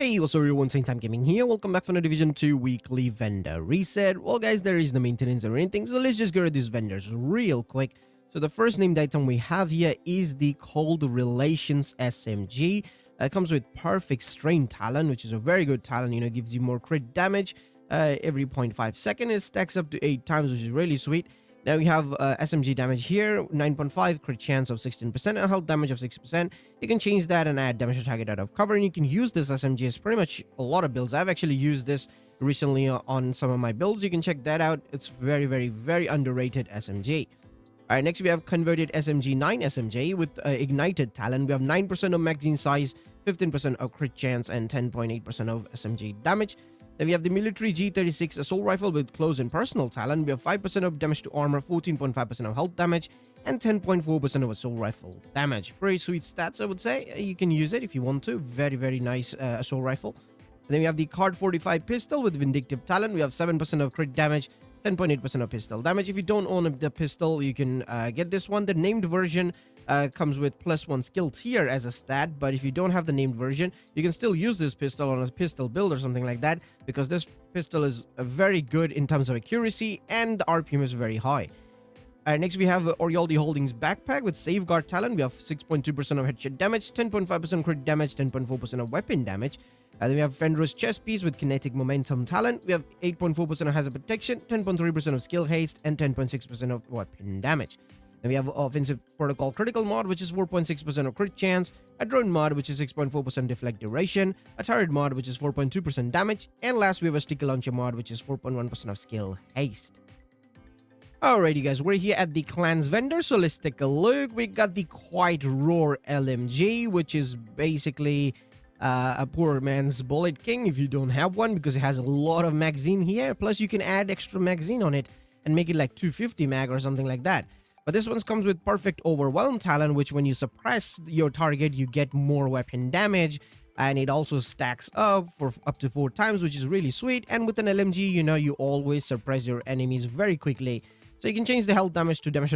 Hey, what's up everyone, Same Time Gaming here. Welcome back for the Division 2 weekly vendor reset. Well guys, there is no maintenance or anything, so let's just go to these vendors real quick. So the first named item we have here is the Cold Relations SMG. It comes with perfect strain talent, which is a very good talent, gives you more crit damage every 0.5 second. It stacks up to 8 times, which is really sweet. Now we have SMG damage here, 9.5, crit chance of 16%, and health damage of 6%. You can change that and add damage to target out of cover, and you can use this SMG as pretty much a lot of builds. I've actually used this recently on some of my builds. You can check that out. It's very, very, very underrated SMG. Alright, next we have converted SMG 9 SMG with ignited talent. We have 9% of magazine size, 15% of crit chance, and 10.8% of SMG damage. Then we have the military G36 assault rifle with close and personal talent. We have 5% of damage to armor, 14.5% of health damage, and 10.4% of assault rifle damage. Pretty sweet stats, I would say. You can use it if you want to. Very, very nice assault rifle. And then we have the Card 45 pistol with vindictive talent. We have 7% of crit damage, 10.8% of pistol damage. If you don't own the pistol, you can get this one. The named version comes with +1 skill tier as a stat, but if you don't have the named version, you can still use this pistol on a pistol build or something like that, because this pistol is very good in terms of accuracy and the RPM is very high. Next we have Orioldi Holdings backpack with safeguard talent. We have 6.2% of headshot damage, 10.5% crit damage, 10.4% of weapon damage. Then we have Fenrir's chest piece with kinetic momentum talent. We have 8.4% of hazard protection, 10.3% of skill haste, and 10.6% of weapon damage. Then we have offensive protocol critical mod, which is 4.6% of crit chance, a drone mod, which is 6.4% deflect duration, a turret mod, which is 4.2% damage, and last we have a sticky launcher mod, which is 4.1% of skill haste. Alrighty guys, we're here at the clans vendor, so let's take a look. We got the Quite Roar LMG, which is basically a poor man's bullet king if you don't have one, because it has a lot of magazine here. Plus you can add extra magazine on it and make it like 250 mag or something like that. But this one comes with perfect overwhelm talent, which when you suppress your target, you get more weapon damage, and it also stacks up for up to 4 times, which is really sweet. And with an LMG, you always suppress your enemies very quickly. So you can change the health damage to damage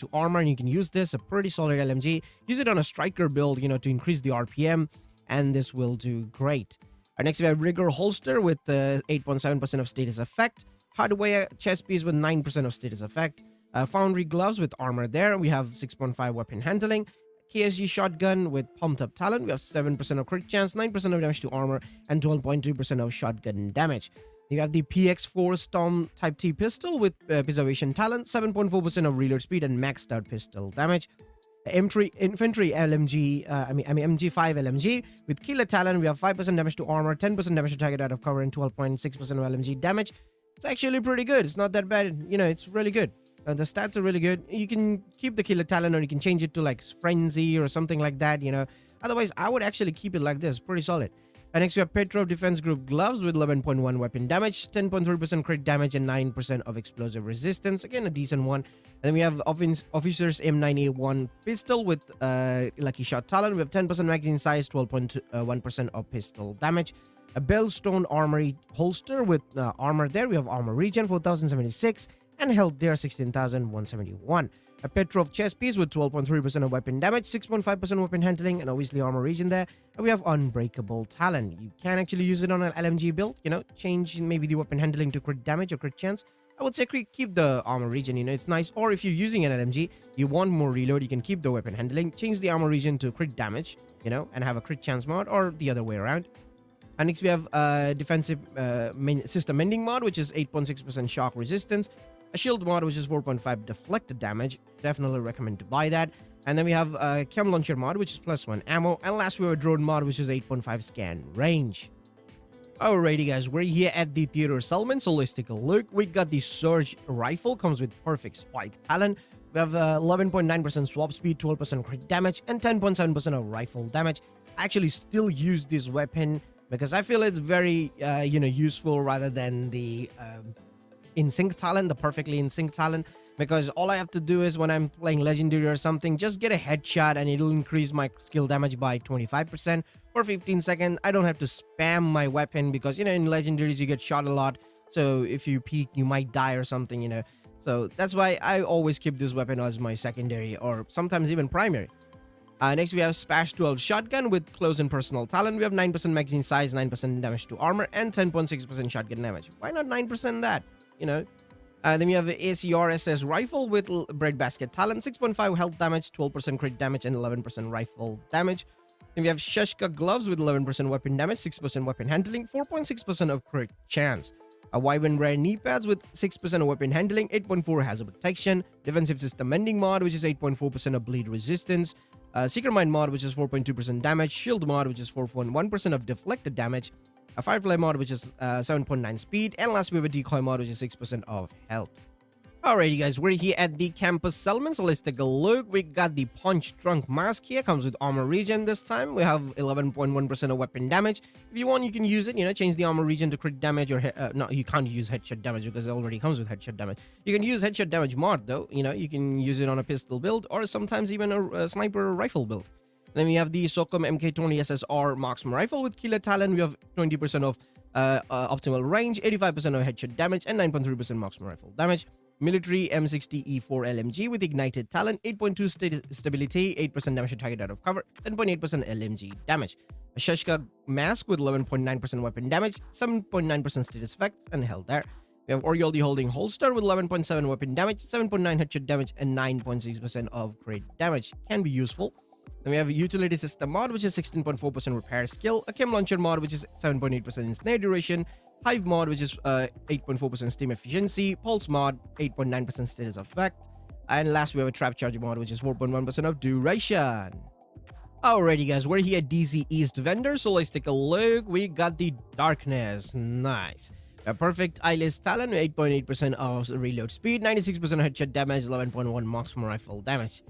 to armor, and you can use this, a pretty solid LMG. Use it on a striker build, to increase the RPM, and this will do great. Next we have Rigor holster with 8.7% of status effect, hardware chest piece with 9% of status effect, foundry gloves with armor there. We have 6.5 weapon handling, KSG shotgun with pumped up talent. We have 7% of crit chance, 9% of damage to armor, and 12.2% of shotgun damage. You have the PX4 Storm Type T pistol with preservation talent, 7.4% of reload speed, and maxed out pistol damage. Infantry LMG, MG5 LMG with killer talent. We have 5% damage to armor, 10% damage to target out of cover, and 12.6% of LMG damage. It's actually pretty good. It's not that bad. It's really good. The stats are really good. You can keep the killer talent, or you can change it to like frenzy or something like that. Otherwise I would actually keep it like this. Pretty solid. And next we have Petrov Defense Group gloves with 11.1 weapon damage, 10.3% crit damage, and 9% of explosive resistance. Again, a decent one. And then we have Officer's M9A1 pistol with lucky shot talent. We have 10% magazine size, 12.1% of pistol damage. A Bellstone Armory holster with armor there. We have armor regen 4076 and health there 16,171. A Petrov chest piece with 12.3% of weapon damage, 6.5% weapon handling, and obviously armor regen there. And we have unbreakable talent. You can actually use it on an LMG build, change maybe the weapon handling to crit damage or crit chance. I would say keep the armor regen, it's nice. Or if you're using an LMG, you want more reload, you can keep the weapon handling, change the armor regen to crit damage, and have a crit chance mod, or the other way around. And next we have defensive system mending mod, which is 8.6% shock resistance. A shield mod, which is 4.5 deflected damage. Definitely recommend to buy that. And then we have a chem launcher mod, which is +1 ammo. And last we have a drone mod, which is 8.5 scan range. Alrighty guys, we're here at the theater settlement, so let's take a look. We got the Surge rifle, comes with perfect spike talent. We have 11.9% swap speed, 12% crit damage, and 10.7% of rifle damage. I actually still use this weapon because I feel it's very useful rather than the in sync talent, the perfectly in sync talent, because all I have to do is when I'm playing legendary or something, just get a headshot and it'll increase my skill damage by 25% for 15 seconds. I don't have to spam my weapon because in legendaries you get shot a lot, so if you peek you might die or something. So that's why I always keep this weapon as my secondary or sometimes even primary. Next, we have Spash 12 Shotgun with Close and Personal Talent. We have 9% magazine size, 9% damage to armor, and 10.6% shotgun damage. Why not 9% that? You know. Then we have the ACRSS Rifle with Breadbasket Talent, 6.5 health damage, 12% crit damage, and 11% rifle damage. Then we have Shushka Gloves with 11% weapon damage, 6% weapon handling, 4.6% of crit chance. A Wyvern Rare Knee Pads with 6% of weapon handling, 8.4 hazard protection, Defensive System Mending mod, which is 8.4% of bleed resistance, Seeker Mind mod, which is 4.2% damage, Shield mod, which is 4.1% of deflected damage, a Firefly mod, which is 7.9 speed, and last we have a Decoy mod, which is 6% of health. Alrighty guys, we're here at the campus settlement, so let's take a look. We got the Punch Drunk Mask here, comes with armor regen this time. We have 11.1% of weapon damage. If you want, you can use it, change the armor regen to crit damage or, no, you can't use headshot damage because it already comes with headshot damage. You can use headshot damage mod though, you can use it on a pistol build or sometimes even a sniper rifle build. Then we have the Socom MK20 SSR Marksman Rifle with Killer Talent. We have 20% of optimal range, 85% of headshot damage, and 9.3% Marksman Rifle damage. Military M60E4 LMG with Ignited Talent, 8.2 stability, 8% damage to target out of cover, 10.8% LMG damage. A Shushka Mask with 11.9% weapon damage, 7.9% status effects, and held there. We have Oriole the Holding Holster with 11.7 weapon damage, 7.9 headshot damage, and 9.6% of crit damage. Can be useful. Then we have a Utility System mod, which is 16.4% repair skill, a Chem Launcher mod, which is 7.8% in snare duration, Hive mod, which is 8.4% steam efficiency, Pulse mod, 8.9% status effect, and last we have a Trap Charge mod, which is 4.1% of duration. Alrighty guys, we're here at DZ East vendor, so let's take a look. We got the Darkness, nice. A Perfect Eyeless Talent, 8.8% of reload speed, 96% headshot damage, 11.1 Marksman Rifle damage.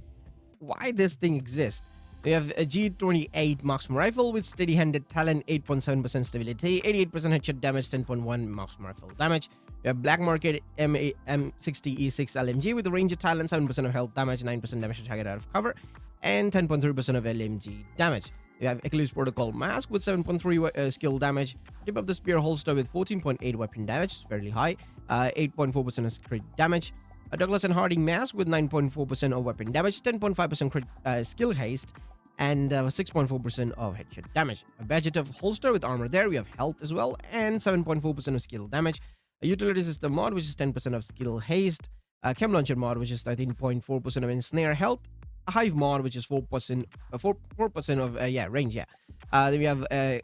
Why this thing exists? We have a G28 Marksman Rifle with Steady-Handed Talent, 8.7% stability, 88% headshot damage, 10.1 Marksman Rifle damage. We have Black Market M60E6 LMG with a Ranger Talent, 7% of health damage, 9% damage to target out of cover, and 10.3% of LMG damage. We have Eclipse Protocol Mask with 7.3 skill damage, Tip of the Spear Holster with 14.8 weapon damage, fairly high, 8.4% of crit damage. A Douglas and Harding Mask with 9.4% of weapon damage, 10.5% crit skill haste, and 6.4% of headshot damage. A Vegetative Holster with armor there, we have health as well, and 7.4% of skill damage. A Utility System mod, which is 10% of skill haste. A Chem Launcher mod, which is 13.4% of ensnare health. A Hive mod, which is 4% of range, yeah. Then we have a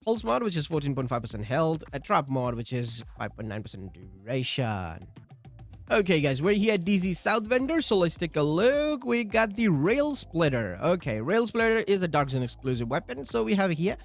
Pulse mod, which is 14.5% health. A Trap mod, which is 5.9% duration. Okay guys, we're here at DZ South vendor, so let's take a look. We got the Rail Splitter. Okay, Rail Splitter is a Dark Zone exclusive weapon, so we have here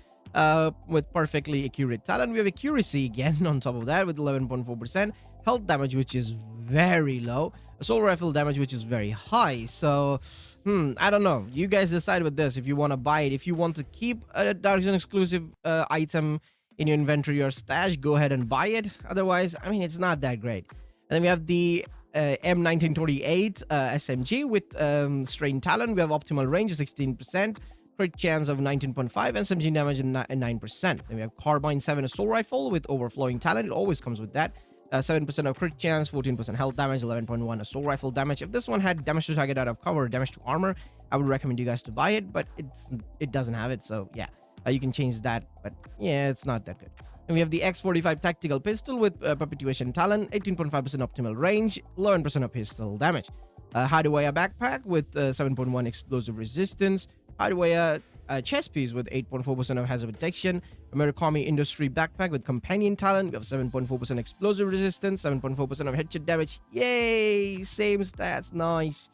with perfectly accurate talent. We have accuracy again on top of that with 11.4%, health damage, which is very low, assault rifle damage, which is very high. So I don't know, you guys decide with this if you want to buy it. If you want to keep a Dark Zone exclusive item in your inventory or stash, go ahead and buy it. Otherwise, I mean, it's not that great. And then we have the M1928 SMG with Strain Talent. We have optimal range of 16%, crit chance of 19.5, and SMG damage of 9%. Then we have Carbine 7 Assault Rifle with Overflowing Talent. It always comes with that. 7% of crit chance, 14% health damage, 11.1 Assault Rifle damage. If this one had damage to target out of cover or damage to armor, I would recommend you guys to buy it, but it doesn't have it, so yeah. You can change that, but yeah, it's not that good. And we have the X45 Tactical Pistol with Perpetuation Talent, 18.5% optimal range, 11% of pistol damage. Hardware Backpack with 7.1 explosive resistance. Hardware Chest Piece with 8.4% of hazard protection. Murakami Industry Backpack with Companion Talent. We have 7.4% explosive resistance, 7.4% of headshot damage. Yay! Same stats, nice.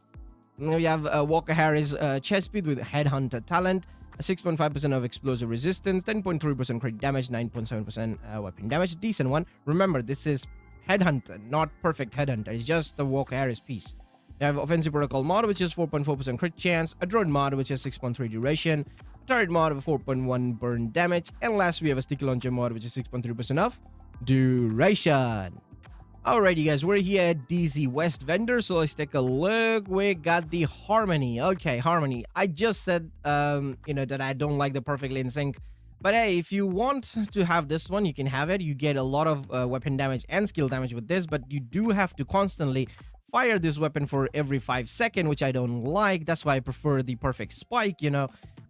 And we have Walker Harris Chest Piece with Headhunter Talent. 6.5% of explosive resistance, 10.3% crit damage, 9.7% weapon damage. Decent one. Remember, this is Headhunter, not Perfect Headhunter. It's just the Walker Harris piece. We have Offensive Protocol mod, which is 4.4% crit chance. A Drone mod, which is 6.3 duration. A Turret mod of 4.1 burn damage. And last, we have a Sticky Launcher mod, which is 6.3% of duration. Alrighty guys, we're here at DZ West vendor, so let's take a look. We got the Harmony. Okay, Harmony. I just said that I don't like the Perfectly in Sync, but hey, if you want to have this one, you can have it. You get a lot of weapon damage and skill damage with this, but you do have to constantly fire this weapon for every 5 seconds, which I don't like. That's why I prefer the perfect spike, you know.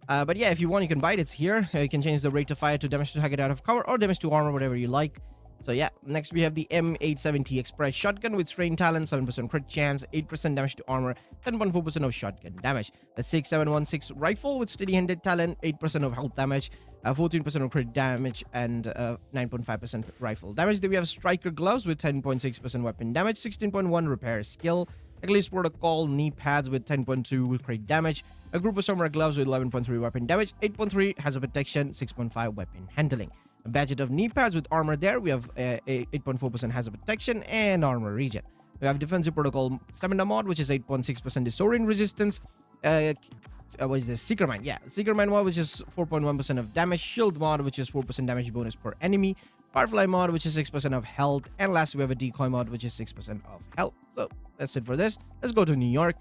But yeah, if you want, you can buy it. It's here. You can change the rate to fire to damage to target out of cover or damage to armor, whatever you like. So yeah, next we have the M870 Express Shotgun with Strain Talent, 7% crit chance, 8% damage to armor, 10.4% of shotgun damage. The 6716 Rifle with Steady-Handed Talent, 8% of health damage, 14% of crit damage, and 9.5% rifle damage. Then we have Striker Gloves with 10.6% weapon damage, 16.1 repair skill, Eclipse Protocol knee pads with 10.2 crit damage, a group of Samurai Gloves with 11.3 weapon damage, 8.3 has a protection, 6.5 weapon handling. A budget of knee pads with armor there. We have 8.4% hazard protection and armor regen. We have defensive protocol stamina mod, which is 8.6% disorient resistance. What is this? Seeker Mine. Yeah, Seeker Mine mod, which is 4.1% of damage. Shield mod, which is 4% damage bonus per enemy. Firefly mod, which is 6% of health. And lastly, we have a decoy mod, which is 6% of health. So that's it for this. Let's go to New York.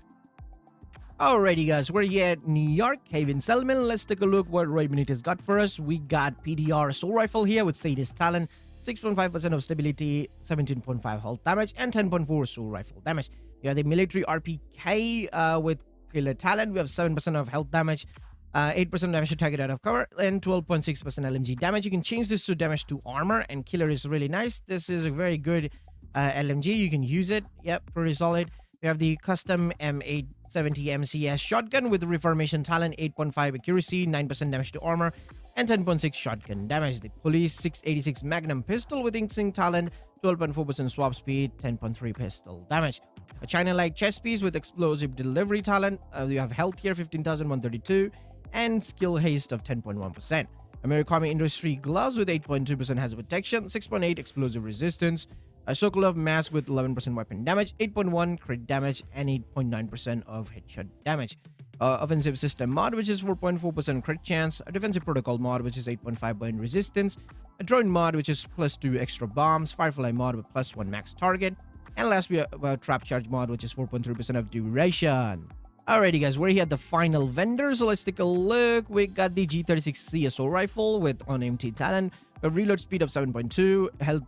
Alrighty guys, we're here at New York, Haven Settlement. Let's take a look what Roy Benitez got for us. We got PDR Assault Rifle here with Sadist Talent, 6.5% of stability, 17.5 health damage, and 10.4 Assault Rifle damage. We have the Military RPK with Killer Talent. We have 7% of health damage, 8% damage to target out of cover, and 12.6% LMG damage. You can change this to damage to armor, and Killer is really nice. This is a very good LMG. You can use it. Yep, pretty solid. We have the custom M870 MCS shotgun with reformation talent, 8.5 accuracy, 9% damage to armor, and 10.6 shotgun damage. The Police 686 Magnum pistol with instinct talent, 12.4% swap speed, 10.3 pistol damage. A China-like chest piece with explosive delivery talent. You have health here, 15,132, and skill haste of 10.1%. Amerikami Industry gloves with 8.2% hazard protection, 6.8 explosive resistance. A Sokolov mask with 11% weapon damage, 8.1 crit damage, and 8.9% of headshot damage. Offensive system mod, which is 4.4% crit chance. A defensive protocol mod, which is 8.5 burn resistance. A drone mod, which is +2 extra bombs. Firefly mod with +1 max target. And last, we have a trap charge mod, which is 4.3% of duration. Alrighty guys, we're here at the final vendor, so let's take a look. We got the G36C Assault Rifle with unempty talent, a reload speed of 7.2, health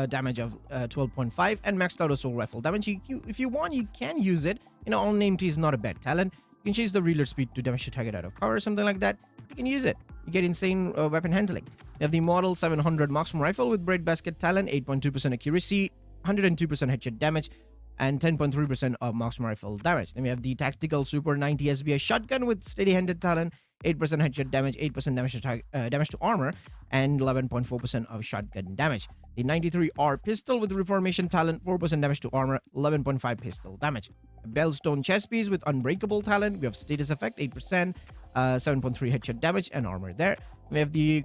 damage of 12.5, and maxed out Assault Rifle damage. If you want, you can use it. You know, unempty is not a bad talent. You can change the reload speed to damage to target out of cover or something like that. You can use it. You get insane weapon handling. You have the Model 700 Marksman Rifle with breadbasket talent, 8.2% accuracy, 102% headshot damage, and 10.3% of Marksman Rifle damage. Then we have the Tactical Super 90 SBS Shotgun with steady-handed talent, 8% headshot damage, 8% damage to armor, and 11.4% of shotgun damage. The 93R Pistol with Reformation Talent, 4% damage to armor, 11.5 pistol damage. A Bellstone Chest Piece with Unbreakable Talent, we have Status Effect, 8%, 7.3 headshot damage, and armor there. We have the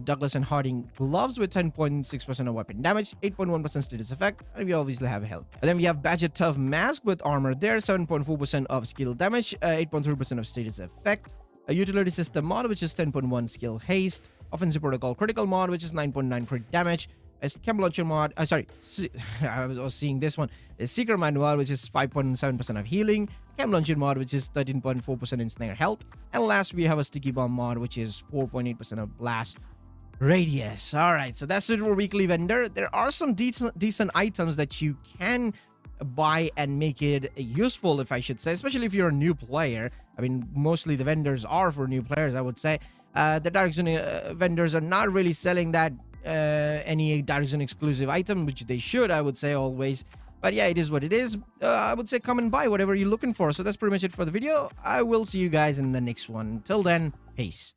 Douglas and Harding Gloves with 10.6% of weapon damage, 8.1% status effect, and we obviously have health. And then we have Badger Tough Mask with armor there, 7.4% of skill damage, 8.3% of status effect. A Utility System mod, which is 10.1 skill haste. Offensive Protocol Critical mod, which is 9.9 crit damage. A Chem Launcher mod, I was seeing this one. A Seeker Mine mod, which is 5.7% of healing. Chem Launcher mod, which is 13.4% in snare health. And last, we have a Sticky Bomb mod, which is 4.8% of blast radius. Alright, so that's it for weekly vendor. There are some decent items that you can buy and make it useful, if I should say, especially if you're a new player. I mean, mostly the vendors are for new players, I would say. The Dark Zone vendors are not really selling that any Dark Zone exclusive item, which they should, I would say, always. But yeah, it is what it is. I would say come and buy whatever you're looking for. So that's pretty much it for the video. I will see you guys in the next one. Till then, peace.